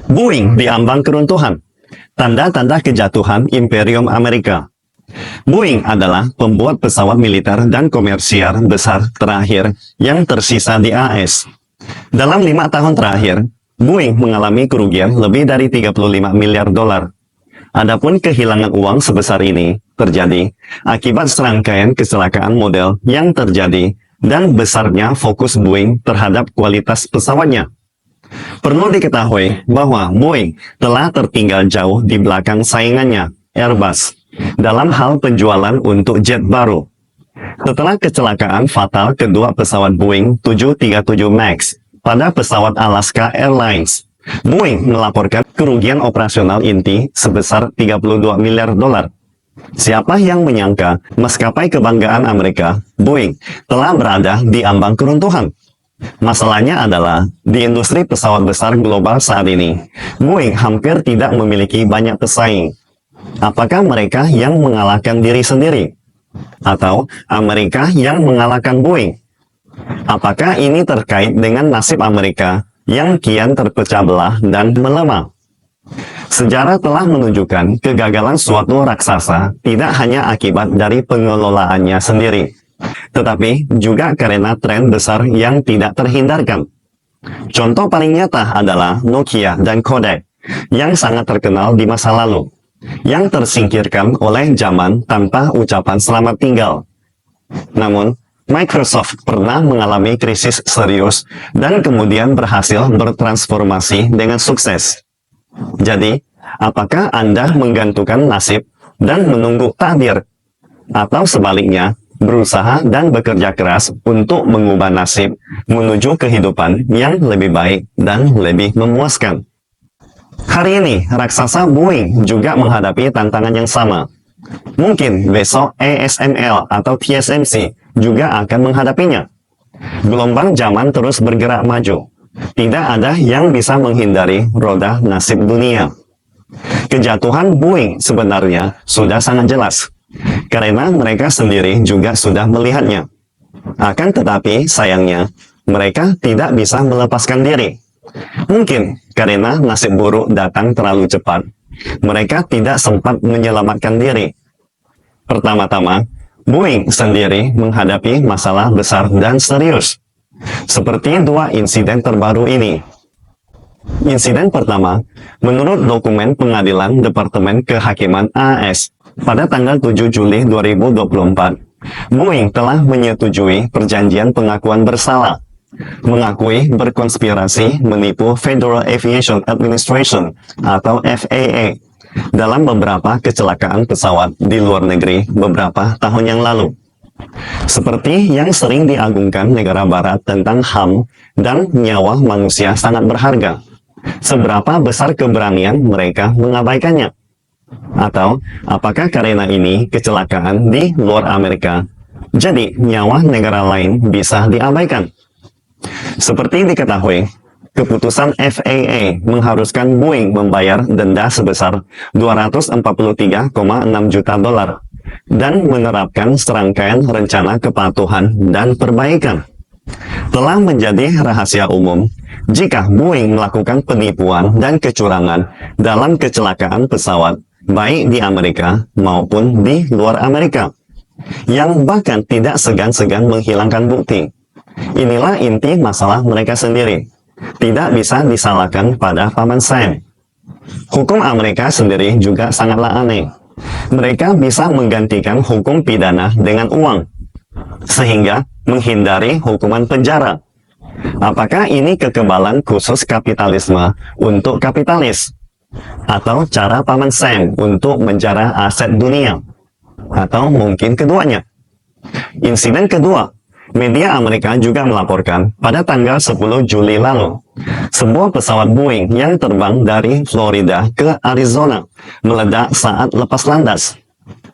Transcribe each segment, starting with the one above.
Boeing diambang keruntuhan. Tanda-tanda kejatuhan Imperium Amerika. Boeing adalah pembuat pesawat militer dan komersial besar terakhir yang tersisa di AS. Dalam 5 tahun terakhir, Boeing mengalami kerugian lebih dari 35 miliar dolar. Adapun kehilangan uang sebesar ini terjadi akibat serangkaian kecelakaan model yang terjadi dan besarnya fokus Boeing terhadap kualitas pesawatnya. Perlu diketahui bahwa Boeing telah tertinggal jauh di belakang saingannya, Airbus, dalam hal penjualan untuk jet baru. Setelah kecelakaan fatal kedua pesawat Boeing 737 MAX pada pesawat Alaska Airlines, Boeing melaporkan kerugian operasional inti sebesar 32 miliar dolar. Siapa yang menyangka maskapai kebanggaan Amerika, Boeing, telah berada di ambang keruntuhan? Masalahnya adalah, di industri pesawat besar global saat ini, Boeing hampir tidak memiliki banyak pesaing. Apakah mereka yang mengalahkan diri sendiri? Atau Amerika yang mengalahkan Boeing? Apakah ini terkait dengan nasib Amerika yang kian terpecah belah dan melemah? Sejarah telah menunjukkan kegagalan suatu raksasa tidak hanya akibat dari pengelolaannya sendiri, tetapi juga karena tren besar yang tidak terhindarkan. Contoh paling nyata adalah Nokia dan Kodak, yang sangat terkenal di masa lalu, yang tersingkirkan oleh zaman tanpa ucapan selamat tinggal. Namun, Microsoft pernah mengalami krisis serius dan kemudian berhasil bertransformasi dengan sukses. Jadi, apakah Anda menggantungkan nasib dan menunggu takdir? Atau sebaliknya, berusaha dan bekerja keras untuk mengubah nasib menuju kehidupan yang lebih baik dan lebih memuaskan? Hari ini, raksasa Boeing juga menghadapi tantangan yang sama. Mungkin besok ASML atau TSMC juga akan menghadapinya. Gelombang zaman terus bergerak maju. Tidak ada yang bisa menghindari roda nasib dunia. Kejatuhan Boeing sebenarnya sudah sangat jelas, karena mereka sendiri juga sudah melihatnya. Akan tetapi, sayangnya, mereka tidak bisa melepaskan diri. Mungkin karena nasib buruk datang terlalu cepat, mereka tidak sempat menyelamatkan diri. Pertama-tama, Boeing sendiri menghadapi masalah besar dan serius, seperti dua insiden terbaru ini. Insiden pertama, menurut dokumen pengadilan Departemen Kehakiman AS, pada tanggal 7 Juli 2024, Boeing telah menyetujui perjanjian pengakuan bersalah, mengakui berkonspirasi menipu Federal Aviation Administration atau FAA dalam beberapa kecelakaan pesawat di luar negeri beberapa tahun yang lalu. Seperti yang sering diagungkan negara barat tentang HAM dan nyawa manusia sangat berharga, seberapa besar keberanian mereka mengabaikannya? Atau apakah karena ini kecelakaan di luar Amerika, jadi nyawa negara lain bisa diabaikan? Seperti diketahui, keputusan FAA mengharuskan Boeing membayar denda sebesar 243,6 juta dolar dan menerapkan serangkaian rencana kepatuhan dan perbaikan. Telah menjadi rahasia umum jika Boeing melakukan penipuan dan kecurangan dalam kecelakaan pesawat baik di Amerika maupun di luar Amerika, yang bahkan tidak segan-segan menghilangkan bukti. Inilah inti masalah mereka sendiri. Tidak bisa disalahkan pada Paman Sam. Hukum Amerika sendiri juga sangatlah aneh. Mereka bisa menggantikan hukum pidana dengan uang, sehingga menghindari hukuman penjara. Apakah ini kekebalan khusus kapitalisme untuk kapitalis? Atau cara Paman Sam untuk menjara aset dunia? Atau mungkin keduanya? Insiden kedua, media Amerika juga melaporkan pada tanggal 10 Juli lalu, sebuah pesawat Boeing yang terbang dari Florida ke Arizona meledak saat lepas landas.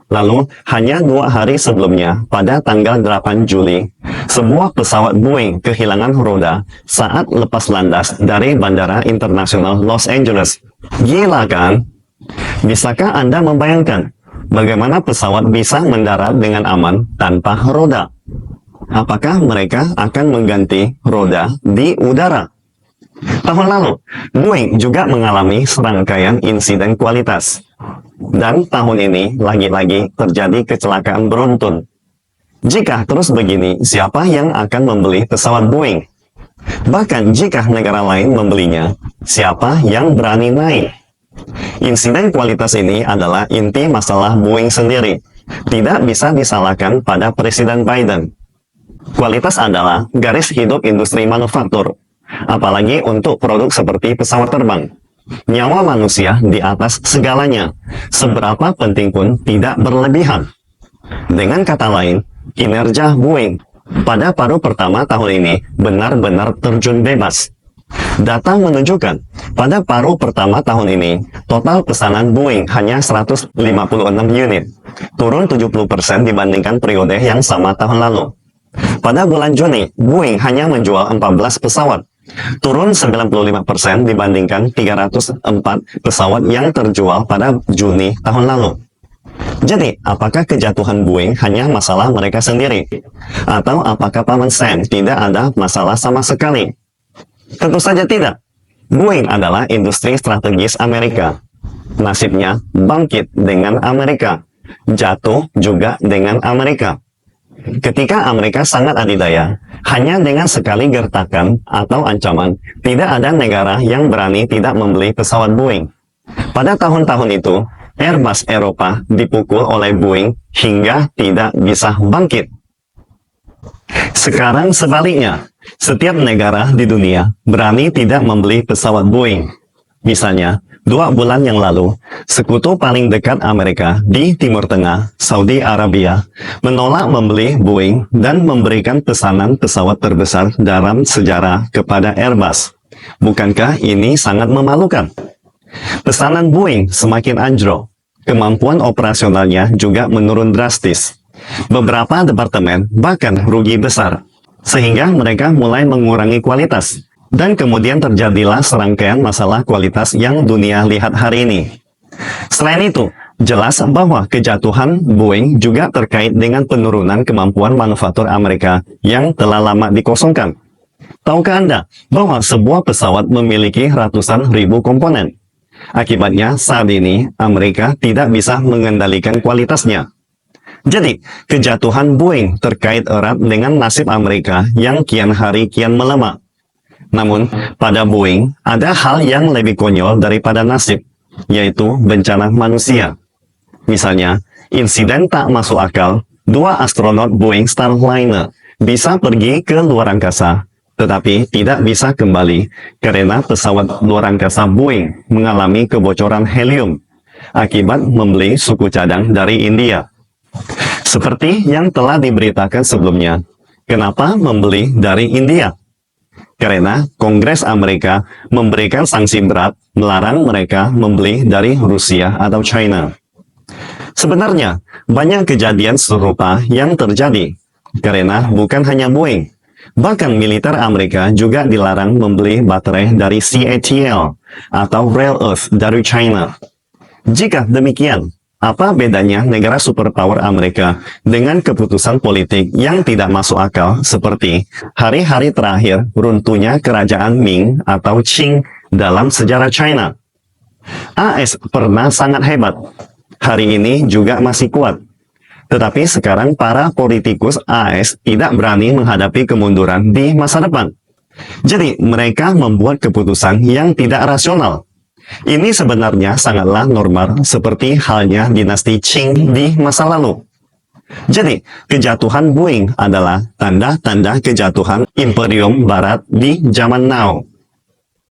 Lalu, hanya 2 hari sebelumnya, pada tanggal 8 Juli, sebuah pesawat Boeing kehilangan roda saat lepas landas dari Bandara Internasional Los Angeles. Gila kan? Bisakah Anda membayangkan bagaimana pesawat bisa mendarat dengan aman tanpa roda? Apakah mereka akan mengganti roda di udara? Tahun lalu, Boeing juga mengalami serangkaian insiden kualitas. Dan tahun ini lagi-lagi terjadi kecelakaan beruntun. Jika terus begini, siapa yang akan membeli pesawat Boeing? Bahkan jika negara lain membelinya, siapa yang berani naik? Insiden kualitas ini adalah inti masalah Boeing sendiri. Tidak bisa disalahkan pada Presiden Biden. Kualitas adalah garis hidup industri manufaktur, apalagi untuk produk seperti pesawat terbang. Nyawa manusia di atas segalanya, seberapa penting pun tidak berlebihan. Dengan kata lain, kinerja Boeing pada paruh pertama tahun ini benar-benar terjun bebas. Data menunjukkan, pada paruh pertama tahun ini, total pesanan Boeing hanya 156 unit, turun 70% dibandingkan periode yang sama tahun lalu. Pada bulan Juni, Boeing hanya menjual 14 pesawat, turun 95% dibandingkan 304 pesawat yang terjual pada Juni tahun lalu. Jadi, apakah kejatuhan Boeing hanya masalah mereka sendiri? Atau apakah Paman Sam tidak ada masalah sama sekali? Tentu saja tidak. Boeing adalah industri strategis Amerika. Nasibnya bangkit dengan Amerika, jatuh juga dengan Amerika. Ketika Amerika sangat adidaya, hanya dengan sekali gertakan atau ancaman, tidak ada negara yang berani tidak membeli pesawat Boeing. Pada tahun-tahun itu, Airbus Eropa dipukul oleh Boeing hingga tidak bisa bangkit. Sekarang sebaliknya, setiap negara di dunia berani tidak membeli pesawat Boeing. Misalnya, 2 bulan yang lalu, sekutu paling dekat Amerika di Timur Tengah, Saudi Arabia, menolak membeli Boeing dan memberikan pesanan pesawat terbesar dalam sejarah kepada Airbus. Bukankah ini sangat memalukan? Pesanan Boeing semakin anjlok, kemampuan operasionalnya juga menurun drastis. Beberapa departemen bahkan rugi besar, sehingga mereka mulai mengurangi kualitas. Dan kemudian terjadilah serangkaian masalah kualitas yang dunia lihat hari ini. Selain itu, jelas bahwa kejatuhan Boeing juga terkait dengan penurunan kemampuan manufaktur Amerika yang telah lama dikosongkan. Tahukah Anda bahwa sebuah pesawat memiliki ratusan ribu komponen? Akibatnya, saat ini Amerika tidak bisa mengendalikan kualitasnya. Jadi, kejatuhan Boeing terkait erat dengan nasib Amerika yang kian hari kian melemah. Namun, pada Boeing ada hal yang lebih konyol daripada nasib, yaitu bencana manusia. Misalnya, insiden tak masuk akal, 2 astronot Boeing Starliner bisa pergi ke luar angkasa, tetapi tidak bisa kembali karena pesawat luar angkasa Boeing mengalami kebocoran helium akibat membeli suku cadang dari India. Seperti yang telah diberitakan sebelumnya, kenapa membeli dari India? Karena Kongres Amerika memberikan sanksi berat melarang mereka membeli dari Rusia atau China. Sebenarnya, banyak kejadian serupa yang terjadi, karena bukan hanya Boeing. Bahkan militer Amerika juga dilarang membeli baterai dari CATL atau Rare Earth dari China. Jika demikian, apa bedanya negara superpower Amerika dengan keputusan politik yang tidak masuk akal seperti hari-hari terakhir runtuhnya kerajaan Ming atau Qing dalam sejarah China? AS pernah sangat hebat, hari ini juga masih kuat. Tetapi sekarang para politikus AS tidak berani menghadapi kemunduran di masa depan. Jadi mereka membuat keputusan yang tidak rasional. Ini sebenarnya sangatlah normal seperti halnya dinasti Qing di masa lalu. Jadi, kejatuhan Boeing adalah tanda-tanda kejatuhan Imperium Barat di zaman now.